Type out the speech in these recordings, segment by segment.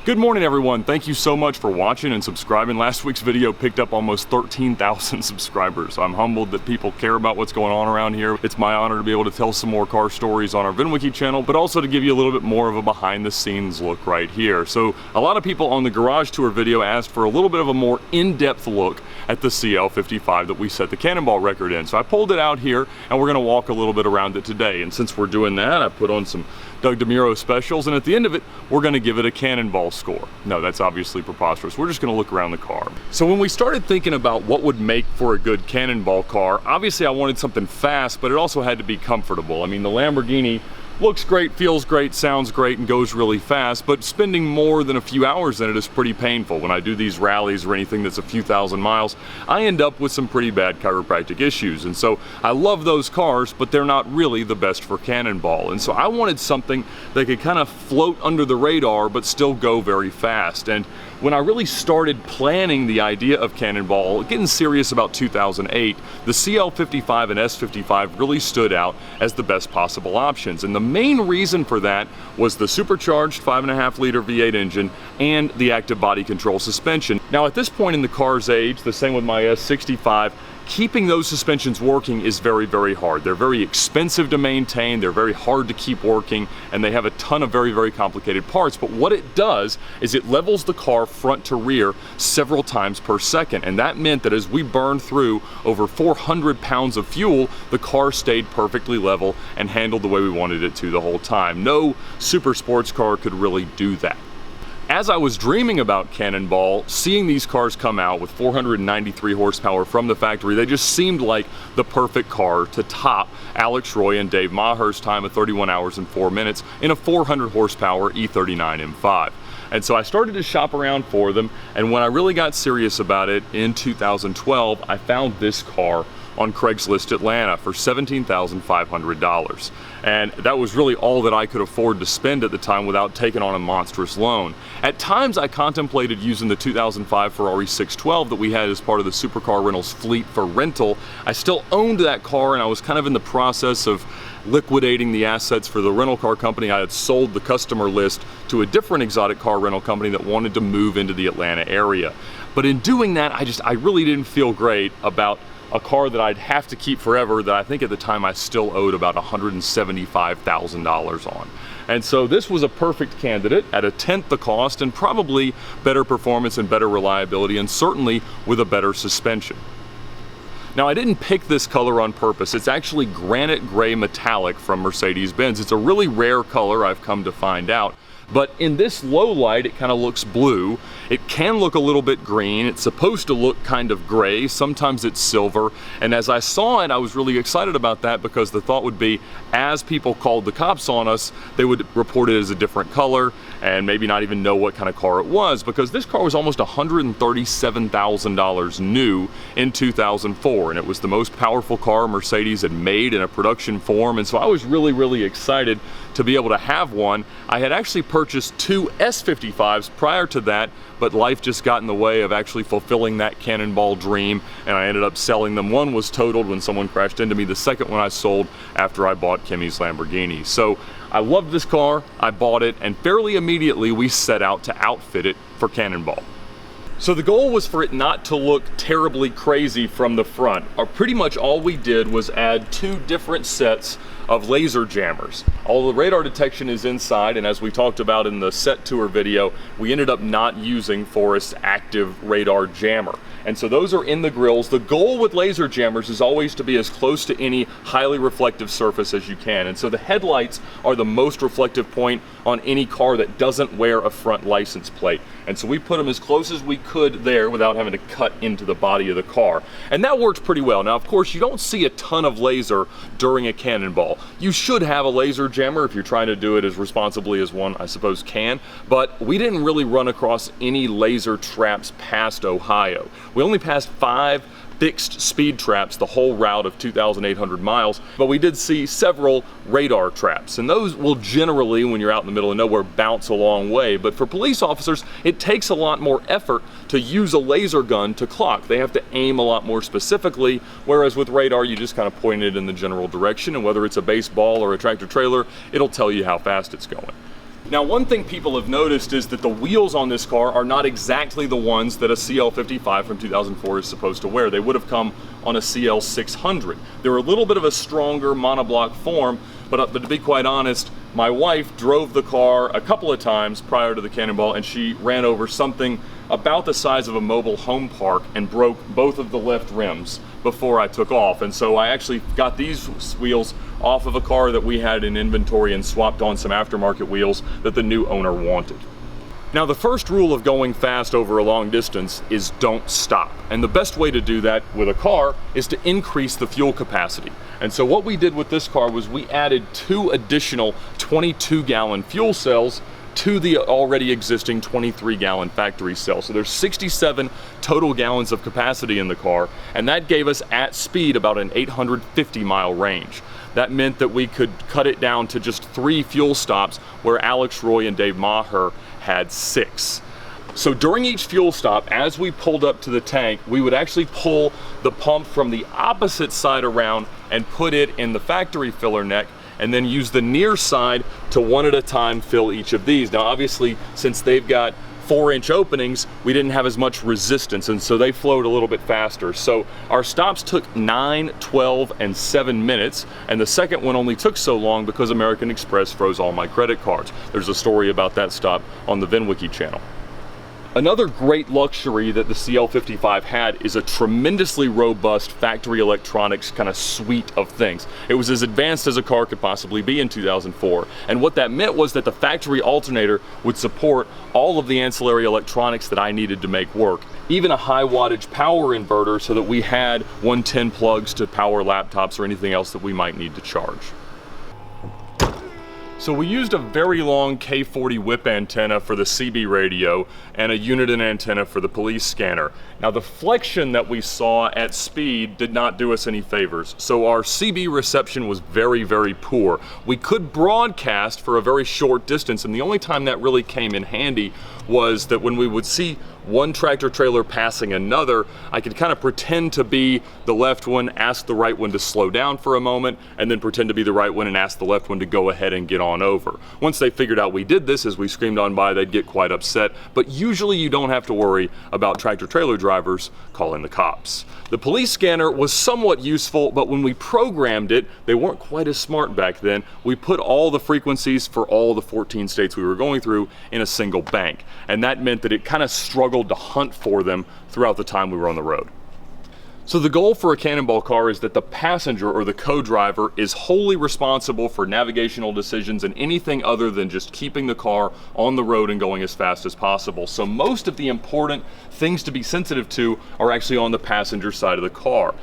Good morning, everyone. Thank you so much for watching and subscribing. Last week's video picked up almost 13,000 subscribers. I'm humbled that people care about what's going on around here. It's my honor to be able to tell some more car stories on our VinWiki channel, but also to give you a little bit more of a behind the scenes look right here. So a lot of people on the garage tour video asked for a little bit of a more in-depth look at the CL55 that we set the Cannonball record in. So I pulled it out here and we're gonna walk a little bit around it today. And since we're doing that, I put on some Doug DeMuro specials, and at the end of it, we're gonna give it a Cannonball score. No, that's obviously preposterous. We're just gonna look around the car. So when we started thinking about what would make for a good Cannonball car, obviously I wanted something fast, but it also had to be comfortable. I mean, the Lamborghini looks great, feels great, sounds great, and goes really fast, but spending more than a few hours in it is pretty painful. When I do these rallies or anything that's a few thousand miles, I end up with some pretty bad chiropractic issues. And so I love those cars, but they're not really the best for Cannonball. And so I wanted something that could kind of float under the radar, but still go very fast. And when I really started planning the idea of Cannonball, getting serious about 2008, the CL55 and S55 really stood out as the best possible options. And the main reason for that was the supercharged 5.5-liter V8 engine and the active body control suspension. Now at this point in the car's age, the same with my S65, keeping those suspensions working is very, very hard. They're very expensive to maintain, they're very hard to keep working, and they have a ton of very, very complicated parts. But what it does is it levels the car front to rear several times per second, and that meant that as we burned through over 400 pounds of fuel, the car stayed perfectly level and handled the way we wanted it to the whole time. No super sports car could really do that. As I was dreaming about Cannonball, seeing these cars come out with 493 horsepower from the factory, they just seemed like the perfect car to top Alex Roy and Dave Maher's time of 31 hours and 4 minutes in a 400 horsepower E39 M5. And so I started to shop around for them, and when I really got serious about it in 2012, I found this car on Craigslist Atlanta for $17,500. And that was really all that I could afford to spend at the time without taking on a monstrous loan. At times I contemplated using the 2005 Ferrari 612 that we had as part of the supercar rentals fleet for rental. I still owned that car, and I was kind of in the process of liquidating the assets for the rental car company. I had sold the customer list to a different exotic car rental company that wanted to move into the Atlanta area. But in doing that, I really didn't feel great about a car that I'd have to keep forever that I think at the time I still owed about $175,000 on. And so this was a perfect candidate at a tenth the cost and probably better performance and better reliability, and certainly with a better suspension. Now, I didn't pick this color on purpose. It's actually granite gray metallic from Mercedes-Benz. It's a really rare color, I've come to find out. But in this low light, it kind of looks blue. It can look a little bit green. It's supposed to look kind of gray. Sometimes it's silver. And as I saw it, I was really excited about that, because the thought would be, as people called the cops on us, they would report it as a different color and maybe not even know what kind of car it was, because this car was almost $137,000 new in 2004, and it was the most powerful car Mercedes had made in a production form. And so I was really, really excited to be able to have one. I had actually purchased two S55s prior to that, but life just got in the way of actually fulfilling that Cannonball dream, and I ended up selling them. One was totaled when someone crashed into me. The second one I sold after I bought Kimmy's Lamborghini. So I loved this car, I bought it, and fairly immediately we set out to outfit it for Cannonball. So the goal was for it not to look terribly crazy from the front. Pretty much all we did was add two different sets of laser jammers. All the radar detection is inside, and as we talked about in the set tour video, we ended up not using Forrest's active radar jammer. And so those are in the grills. The goal with laser jammers is always to be as close to any highly reflective surface as you can. And so the headlights are the most reflective point on any car that doesn't wear a front license plate. And so we put them as close as we could there without having to cut into the body of the car. And that works pretty well. Now, of course, you don't see a ton of laser during a Cannonball. You should have a laser jammer if you're trying to do it as responsibly as one, I suppose, can. But we didn't really run across any laser traps past Ohio. We only passed 5 fixed speed traps the whole route of 2,800 miles, but we did see several radar traps, and those will generally, when you're out in the middle of nowhere, bounce a long way. But for police officers, it takes a lot more effort to use a laser gun to clock. They have to aim a lot more specifically, whereas with radar, you just kind of point it in the general direction, and whether it's a baseball or a tractor trailer, it'll tell you how fast it's going. Now, one thing people have noticed is that the wheels on this car are not exactly the ones that a CL55 from 2004 is supposed to wear. They would have come on a CL600. They're a little bit of a stronger monoblock form, but to be quite honest, my wife drove the car a couple of times prior to the Cannonball, and she ran over something about the size of a mobile home park and broke both of the left rims before I took off. And so I actually got these wheels off of a car that we had in inventory and swapped on some aftermarket wheels that the new owner wanted. Now, the first rule of going fast over a long distance is don't stop. And the best way to do that with a car is to increase the fuel capacity. And so what we did with this car was we added 2 additional 22-gallon fuel cells to the already existing 23-gallon factory cell. So there's 67 total gallons of capacity in the car, and that gave us at speed about an 850-mile range. That meant that we could cut it down to just 3 fuel stops, where Alex Roy and Dave Maher had 6. So during each fuel stop, as we pulled up to the tank, we would actually pull the pump from the opposite side around and put it in the factory filler neck, and then use the near side to one at a time fill each of these. Now, obviously, since they've got 4-inch openings, we didn't have as much resistance, and so they flowed a little bit faster. So our stops took 9, 12, and 7 minutes, and the second one only took so long because American Express froze all my credit cards. There's a story about that stop on the VinWiki channel. Another great luxury that the CL55 had is a tremendously robust factory electronics kind of suite of things. It was as advanced as a car could possibly be in 2004. And what that meant was that the factory alternator would support all of the ancillary electronics that I needed to make work. Even a high wattage power inverter so that we had 110 plugs to power laptops or anything else that we might need to charge. So we used a very long K40 whip antenna for the CB radio and a Uniden antenna for the police scanner. Now, the flexion that we saw at speed did not do us any favors, so our CB reception was very, very poor. We could broadcast for a very short distance, and the only time that really came in handy was that when we would see one tractor trailer passing another, I could kind of pretend to be the left one, ask the right one to slow down for a moment, and then pretend to be the right one and ask the left one to go ahead and get on over. Once they figured out we did this, as we screamed on by, they'd get quite upset, but usually you don't have to worry about tractor trailer drivers calling the cops. The police scanner was somewhat useful, but when we programmed it, they weren't quite as smart back then. We put all the frequencies for all the 14 states we were going through in a single bank, and that meant that it kind of struggled to hunt for them throughout the time we were on the road. So the goal for a Cannonball car is that the passenger or the co-driver is wholly responsible for navigational decisions and anything other than just keeping the car on the road and going as fast as possible. So most of the important things to be sensitive to are actually on the passenger side of the car.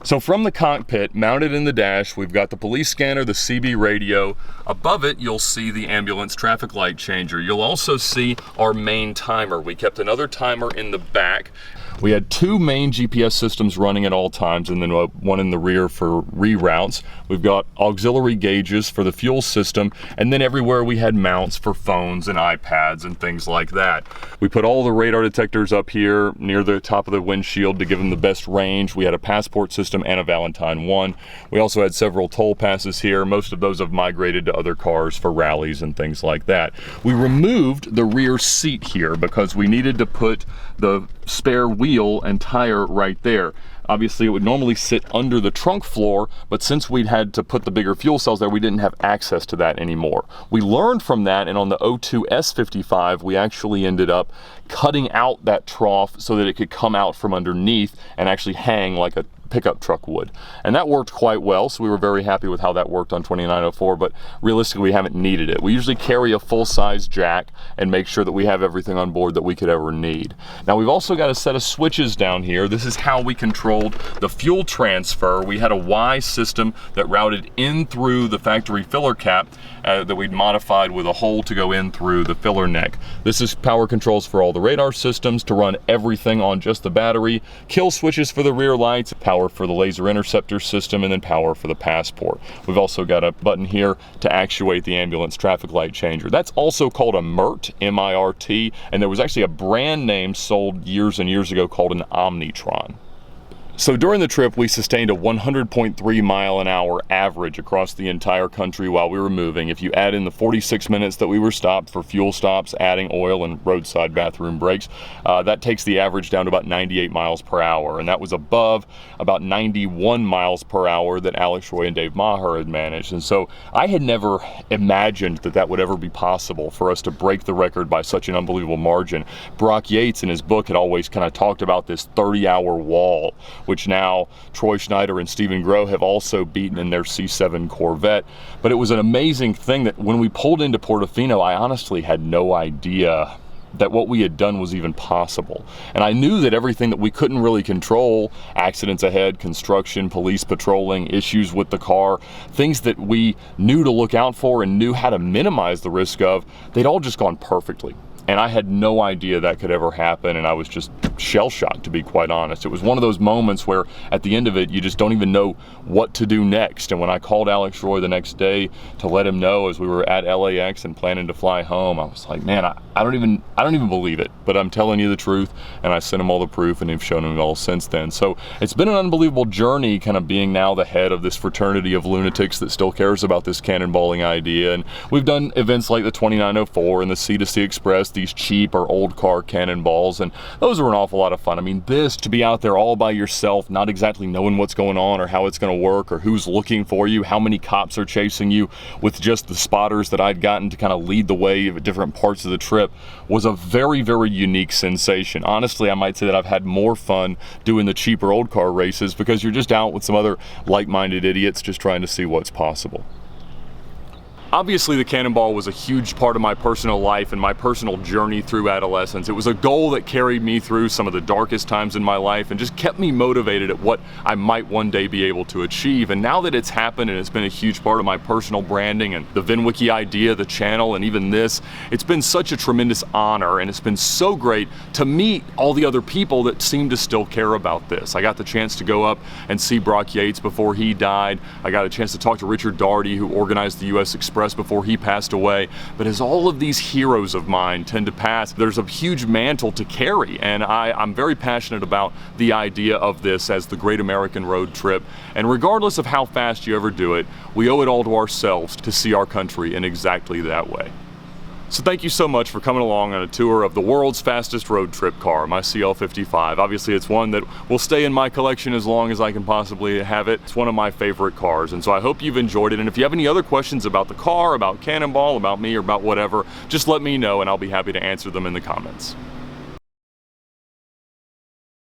So from the cockpit, mounted in the dash, we've got the police scanner, the CB radio. Above it, you'll see the ambulance traffic light changer. You'll also see our main timer. We kept another timer in the back. We had 2 main GPS systems running at all times, and then one in the rear for reroutes. We've got auxiliary gauges for the fuel system, and then everywhere we had mounts for phones and iPads and things like that. We put all the radar detectors up here near the top of the windshield to give them the best range. We had a passport system and a Valentine 1. We also had several toll passes here. Most of those have migrated to other cars for rallies and things like that. We removed the rear seat here because we needed to put the spare wheel and tire right there. Obviously, it would normally sit under the trunk floor, but since we'd had to put the bigger fuel cells there, we didn't have access to that anymore. We learned from that, and on the 02 S55, we actually ended up cutting out that trough so that it could come out from underneath and actually hang like a pickup truck would. And that worked quite well, so we were very happy with how that worked on 2904, but realistically we haven't needed it. We usually carry a full-size jack and make sure that we have everything on board that we could ever need. Now we've also got a set of switches down here. This is how we controlled the fuel transfer. We had a Y system that routed in through the factory filler cap that we'd modified with a hole to go in through the filler neck. This is power controls for all the radar systems to run everything on just the battery, kill switches for the rear lights, power for the laser interceptor system, and then power for the passport. We've also got a button here to actuate the ambulance traffic light changer. That's also called a MIRT, M-I-R-T, and there was actually a brand name sold years and years ago called an Omnitron. So during the trip, we sustained a 100.3 mile an hour average across the entire country while we were moving. If you add in the 46 minutes that we were stopped for fuel stops, adding oil and roadside bathroom breaks, that takes the average down to about 98 miles per hour. And that was above about 91 miles per hour that Alex Roy and Dave Maher had managed. And so I had never imagined that that would ever be possible for us to break the record by such an unbelievable margin. Brock Yates in his book had always kind of talked about this 30-hour wall, which now Troy Schneider and Stephen Groh have also beaten in their C7 Corvette. But it was an amazing thing that when we pulled into Portofino, I honestly had no idea that what we had done was even possible. And I knew that everything that we couldn't really control, accidents ahead, construction, police patrolling, issues with the car, things that we knew to look out for and knew how to minimize the risk of, they'd all just gone perfectly. And I had no idea that could ever happen, and I was just shell-shocked, to be quite honest. It was one of those moments where at the end of it, you just don't even know what to do next. And when I called Alex Roy the next day to let him know as we were at LAX and planning to fly home, I was like, man, I don't even believe it, but I'm telling you the truth. And I sent him all the proof, and they've shown him it all since then. So it's been an unbelievable journey, kind of being now the head of this fraternity of lunatics that still cares about this cannonballing idea. And we've done events like the 2904 and the C2C Express, these cheap or old car cannonballs, and those were an awful lot of fun. I mean, this, to be out there all by yourself, not exactly knowing what's going on or how it's going to work or who's looking for you, how many cops are chasing you, with just the spotters that I'd gotten to kind of lead the way at different parts of the trip, was a very, very unique sensation. Honestly, I might say that I've had more fun doing the cheaper old car races because you're just out with some other like-minded idiots just trying to see what's possible. Obviously, the Cannonball was a huge part of my personal life and my personal journey through adolescence. It was a goal that carried me through some of the darkest times in my life and just kept me motivated at what I might one day be able to achieve. And now that it's happened and it's been a huge part of my personal branding and the VinWiki idea, the channel, and even this, it's been such a tremendous honor, and it's been so great to meet all the other people that seem to still care about this. I got the chance to go up and see Brock Yates before he died. I got a chance to talk to Richard Daugherty, who organized the US Express before he passed away. But as all of these heroes of mine tend to pass, there's a huge mantle to carry, and I'm very passionate about the idea of this as the Great American Road Trip. And regardless of how fast you ever do it, we owe it all to ourselves to see our country in exactly that way. So thank you so much for coming along on a tour of the world's fastest road trip car, my CL55. Obviously, it's one that will stay in my collection as long as I can possibly have it. It's one of my favorite cars, and so I hope you've enjoyed it. And if you have any other questions about the car, about Cannonball, about me, or about whatever, just let me know and I'll be happy to answer them in the comments.